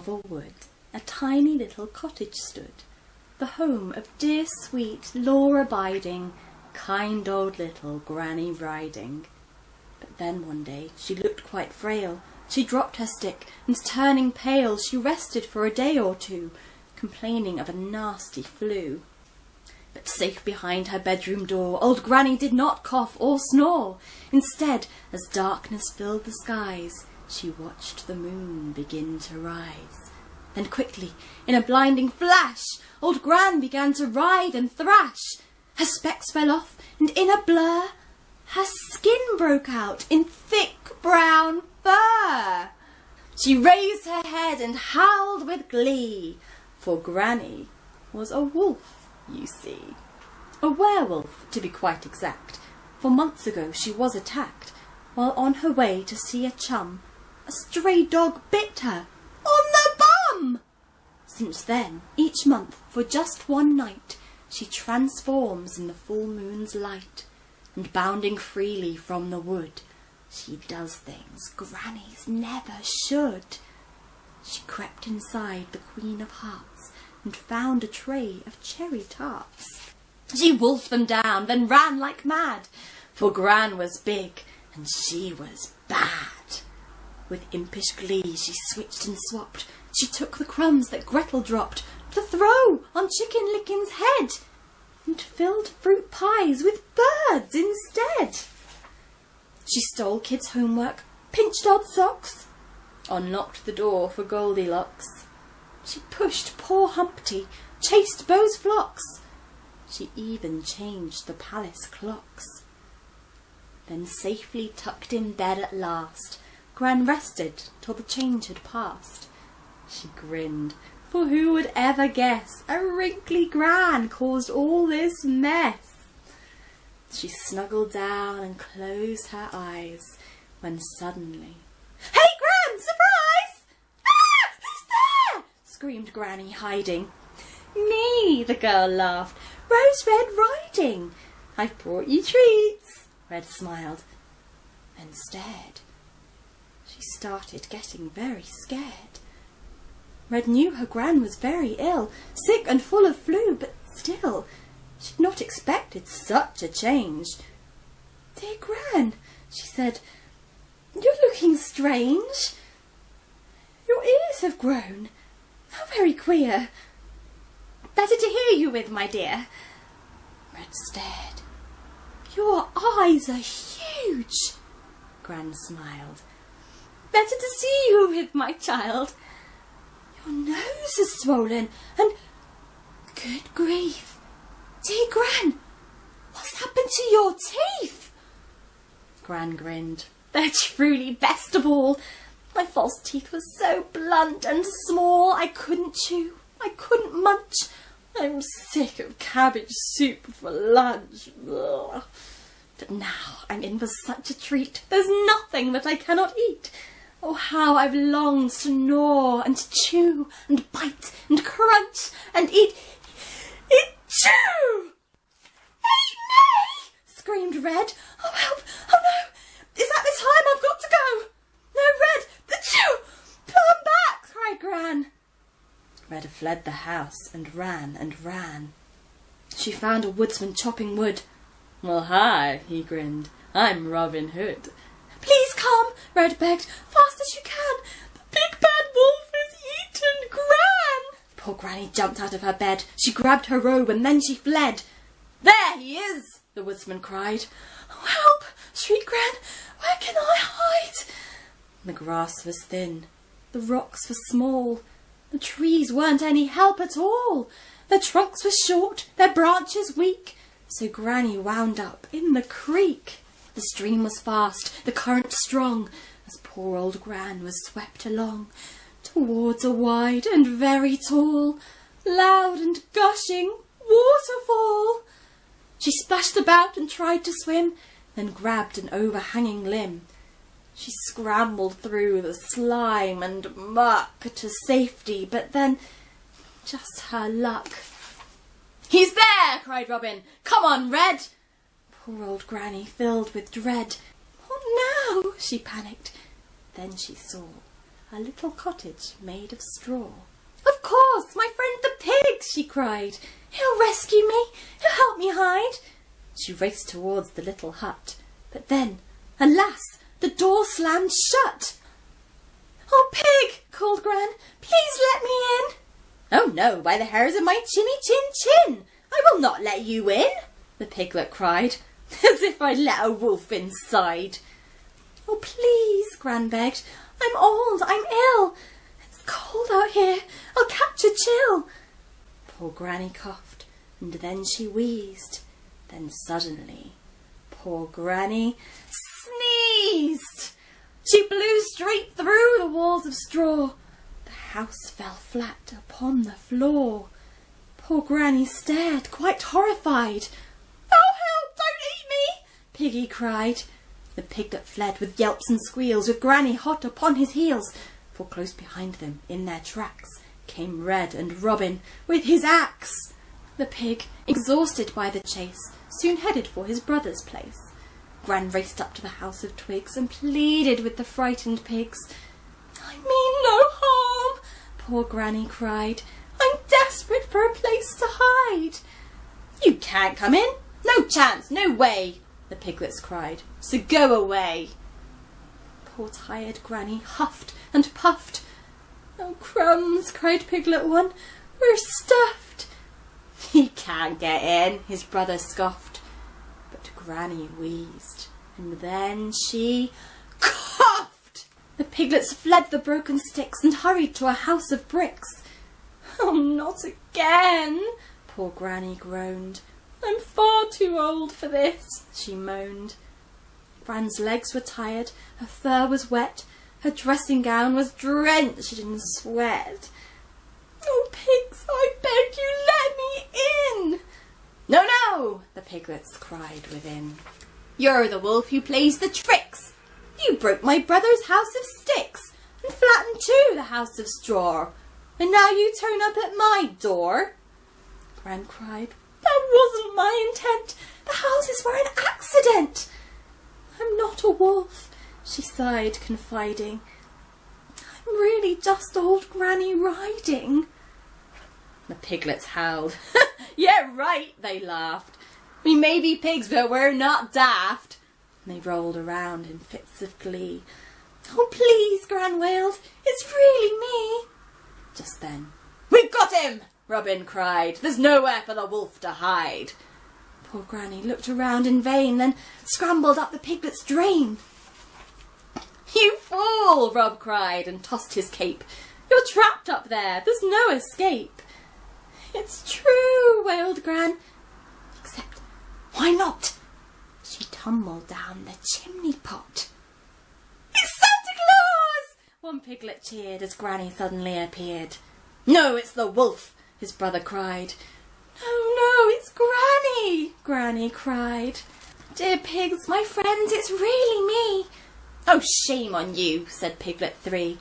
of a wood, a tiny little cottage stood, the home of dear sweet, law-abiding, kind old little Granny Riding. But then one day she looked quite frail. She dropped her stick, and turning pale, she rested for a day or two, complaining of a nasty flu. But safe behind her bedroom door, old Granny did not cough or snore. Instead, as darkness filled the skies, she watched the moon begin to rise. Then quickly, in a blinding flash, old Gran began to writhe and thrash. Her specs fell off, and in a blur, her skin broke out in thick brown fur. She raised her head and howled with glee, for Granny was a wolf, you see. A werewolf, to be quite exact, for months ago she was attacked. While on her way to see a chum, a stray dog bit her on the bum. Since then, each month, for just one night, she transforms in the full moon's light, and bounding freely from the wood, she does things grannies never should. She crept inside the Queen of Hearts and found a tray of cherry tarts. She wolfed them down, then ran like mad, for Gran was big and she was bad. With impish glee she switched and swapped. She took the crumbs that Gretel dropped to throw on Chicken Lickin's head, and filled fruit pies with birds instead. She stole kids' homework, pinched odd socks, unlocked the door for Goldilocks. She pushed poor Humpty, chased Beau's flocks. She even changed the palace clocks. Then safely tucked in bed at last, Gran rested till the change had passed. She grinned, for who would ever guess a wrinkly Gran caused all this mess? She snuggled down and closed her eyes, when suddenly, "Hey, Gran! Surprise! Ah! Who's there?" screamed Granny, hiding. "Me," the girl laughed. "Rose Red Riding. I've brought you treats." Red smiled, then stared. She started getting very scared. Red knew her Gran was very ill, sick and full of flu, but still, she'd not expected such a change. "Dear Gran," she said, "you're looking strange. Your ears have grown. How very queer. Better to hear you with, my dear." Red stared. "Your eyes are huge." Gran smiled. "Better to see you with, my child. Your nose is swollen and... Good grief! Dear Gran, what's happened to your teeth?" Gran grinned. "They're truly best of all. My false teeth were so blunt and small, I couldn't chew, I couldn't munch. I'm sick of cabbage soup for lunch. Ugh. But now I'm in for such a treat. There's nothing that I cannot eat. Oh, how I've longed to gnaw and chew and bite and crunch and eat chew!" "Eat me!" screamed Red. "Oh, help! Oh, no! Is that the time I've got to go? No, Red! The chew! Pull them back!" cried Gran. Red fled the house and ran and ran. She found a woodsman chopping wood. "Well, hi," he grinned. "I'm Robin Hood." "Please come," Red begged, "fast as you can. The big bad wolf has eaten Gran." Poor Granny jumped out of her bed. She grabbed her robe and then she fled. "There he is!" the woodsman cried. "Oh, help!" shrieked Gran. "Where can I hide?" The grass was thin. The rocks were small. The trees weren't any help at all. Their trunks were short, their branches weak. So Granny wound up in the creek. The stream was fast, the current strong, as poor old Gran was swept along, towards a wide and very tall, loud and gushing waterfall. She splashed about and tried to swim, then grabbed an overhanging limb. She scrambled through the slime and muck to safety, but then, just her luck. "He's there!" cried Robin. "Come on, Red!" Poor old Granny filled with dread. "What now?" she panicked. Then she saw a little cottage made of straw. "Of course, my friend the pig!" she cried. "He'll rescue me, he'll help me hide." She raced towards the little hut, but then, alas, the door slammed shut. "Oh, Pig!" called Gran, "please let me in." "Oh no, by the hairs of my chinny chin chin, I will not let you in," the piglet cried, "as if I'd let a wolf inside." "Oh, please," Gran begged, "I'm old, I'm ill. It's cold out here, I'll catch a chill." Poor Granny coughed, and then she wheezed. Then suddenly, poor Granny sneezed. She blew straight through the walls of straw. The house fell flat upon the floor. Poor Granny stared, quite horrified. "Oh, help! Don't eat me!" Piggy cried. The piglet fled with yelps and squeals, with Granny hot upon his heels, for close behind them, in their tracks, came Red and Robin with his axe. The pig, exhausted by the chase, soon headed for his brother's place. Gran raced up to the house of twigs and pleaded with the frightened pigs. "I mean no harm," poor Granny cried. "I'm desperate for a place to hide." "You can't come in, no chance, no way," the piglets cried, "so go away." Poor tired Granny huffed and puffed. "Oh, crumbs," cried Piglet 1, "we're stuffed." "He can't get in," his brother scoffed. But Granny wheezed, and then she coughed. The piglets fled the broken sticks and hurried to a house of bricks. "Oh, not again," poor Granny groaned. "I'm far too old for this," she moaned. Gran's legs were tired, her fur was wet, her dressing gown was drenched in sweat. "Oh, pigs, I beg you, let me in." "No, no," the piglets cried within. "You're the wolf who plays the tricks. You broke my brother's house of sticks, and flattened too the house of straw, and now you turn up at my door." Gran cried, "That wasn't my intent. The houses were an accident." "I'm not a wolf," she sighed, confiding. "I'm really just old Granny Riding." The piglets howled. "Yeah, right," they laughed. "We may be pigs, but we're not daft." And they rolled around in fits of glee. "Oh, please," Gran wailed, "it's really me." Just then, "We've got him!" Robin cried. "There's nowhere for the wolf to hide." Poor Granny looked around in vain, then scrambled up the piglet's drain. "You fool!" Rob cried and tossed his cape. "You're trapped up there. There's no escape." "It's true," wailed Gran. "Except, why not?" She tumbled down the chimney pot. "It's Santa Claus!" one piglet cheered as Granny suddenly appeared. "No, it's the wolf!" his brother cried. "No, it's Granny!" Granny cried. "Dear pigs, my friends, it's really me." "Oh, shame on you," said Piglet 3.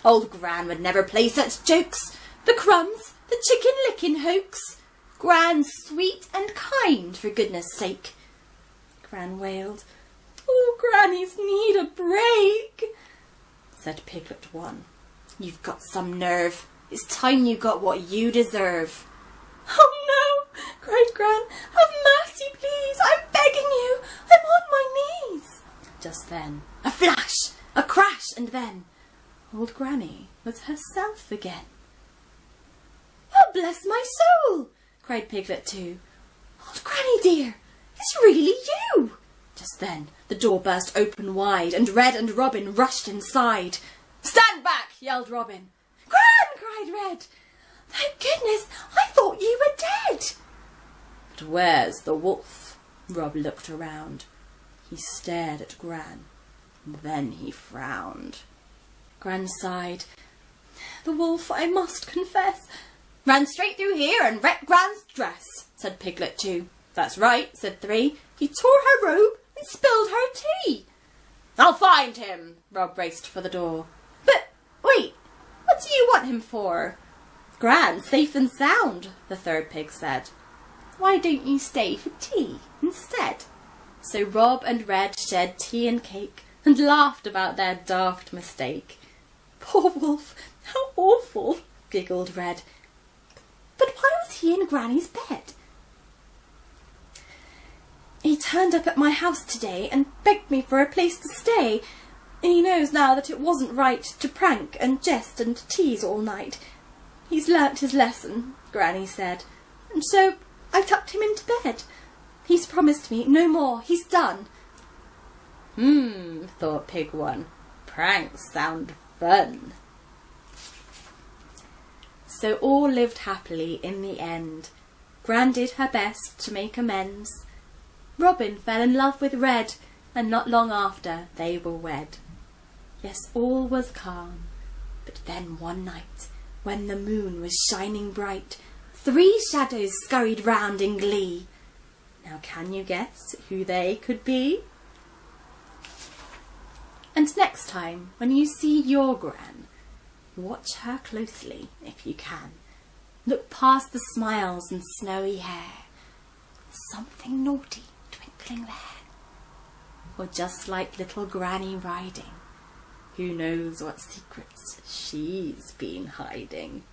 "Old Gran would never play such jokes. The crumbs, the chicken licking hoax. Gran's sweet and kind, for goodness sake." Gran wailed. "Oh, Grannies need a break." Said Piglet 1. "You've got some nerve. It's time you got what you deserve." "Oh no," cried Gran. "Have mercy, please. I'm begging you. I'm on my knees." Just then, a flash, a crash, and then old Granny was herself again. "Oh, bless my soul," cried Piglet 2. "Old Granny dear, it's really you." Just then the door burst open wide, and Red and Robin rushed inside. "Stand back!" yelled Robin. "Gran!" cried Red. "Thank goodness, I thought you were dead." "But where's the wolf?" Rob looked around. He stared at Gran, and then he frowned. Gran sighed. "The wolf, I must confess, ran straight through here and wrecked Gran's dress," said Piglet 2. "That's right," said 3. "He tore her robe and spilled her tea." "I'll find him." Rob raced for the door. "But wait, what do you want him for?" "Gran's safe and sound," the third pig said. "Why don't you stay for tea instead?" So Rob and Red shared tea and cake, and laughed about their daft mistake. Poor Wolf, how awful, giggled Red. But why was he in Granny's bed? He turned up at my house today and begged me for a place to stay. He knows now that it wasn't right to prank and jest and tease all night. He's learnt his lesson, Granny said, and so I tucked him into bed. He's promised me no more. He's done. Thought Pig 1. Pranks sound fun. So all lived happily in the end. Gran did her best to make amends. Robin fell in love with Red, and not long after they were wed. Yes, all was calm, but then one night, when the moon was shining bright, 3 shadows scurried round in glee. Now can you guess who they could be? And next time, when you see your Gran, watch her closely if you can. Look past the smiles and snowy hair. Something naughty twinkling there. Or just like little Granny riding, who knows what secrets she's been hiding.